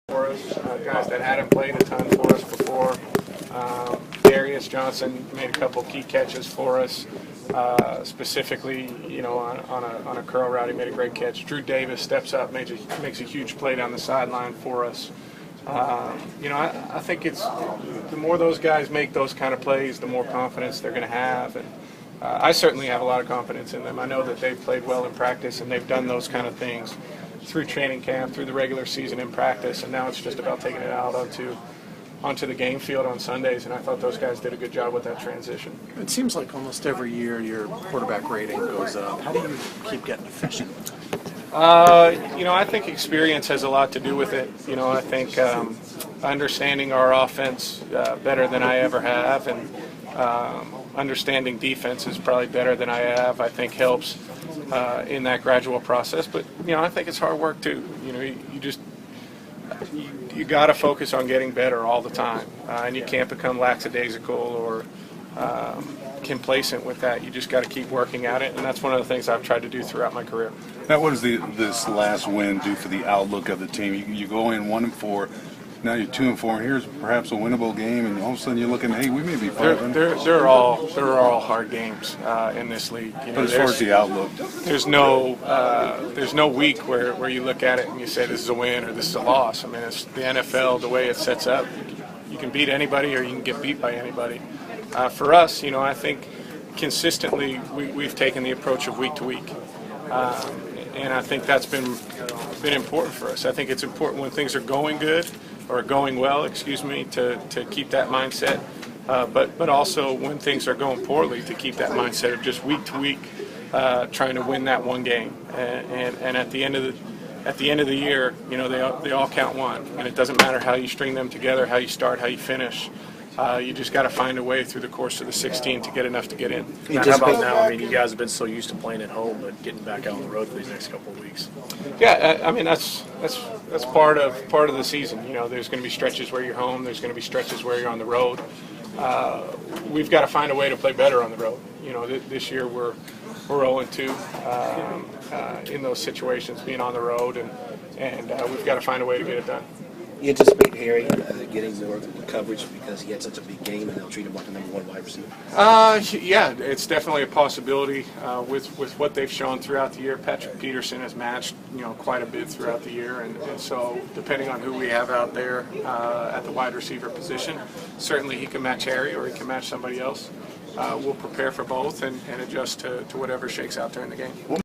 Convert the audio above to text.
for us, guys that hadn't played a ton for us before. Darius Johnson made a couple key catches for us, specifically, on a curl route. He made a great catch. Drew Davis steps up, makes a huge play down the sideline for us. I think it's the more those guys make those kind of plays, the more confidence they're going to have. And I certainly have a lot of confidence in them. I know that they've played well in practice and they've done those kind of things through training camp, through the regular season in practice, and now it's just about taking it out onto the game field on Sundays, and I thought those guys did a good job with that transition. It seems like almost every year your quarterback rating goes up. How do you keep getting efficient? I think experience has a lot to do with it. I think understanding our offense better than I ever have, and understanding defense is probably better than I have, I think helps in that gradual process. But, I think it's hard work too. You got to focus on getting better all the time, and you can't become lackadaisical or complacent with that. You just got to keep working at it, and that's one of the things I've tried to do throughout my career. Now, what does this last win do for the outlook of the team? You go in 1-4, now you're 2-4, and here's perhaps a winnable game, and all of a sudden you're looking, hey, we may be 5. They're all hard games in this league. But as far as the outlook, there's no week where you look at it and you say this is a win or this is a loss. I mean, it's the NFL, the way it sets up. You can beat anybody or you can get beat by anybody. For us, I think consistently we've taken the approach of week to week, and I think that's been important for us. I think it's important when things are going good or going well, to keep that mindset, but also when things are going poorly, to keep that mindset of just week to week trying to win that one game. And at the end of the year, they all count one, and it doesn't matter how you string them together, how you start, how you finish. You just got to find a way through the course of the 16 to get enough to get in. How about now? I mean, you guys have been so used to playing at home, but getting back out on the road for these next couple of weeks. Yeah, I mean that's part of the season. There's going to be stretches where you're home. There's going to be stretches where you're on the road. We've got to find a way to play better on the road. This year we're 0-2 in those situations, being on the road, and we've got to find a way to get it done. You anticipate Harry getting more of the coverage because he had such a big game and they'll treat him like a #1 wide receiver? Yeah, it's definitely a possibility with what they've shown throughout the year. Patrick Peterson has matched quite a bit throughout the year, and so depending on who we have out there at the wide receiver position, certainly he can match Harry or he can match somebody else. We'll prepare for both and adjust to whatever shakes out during the game.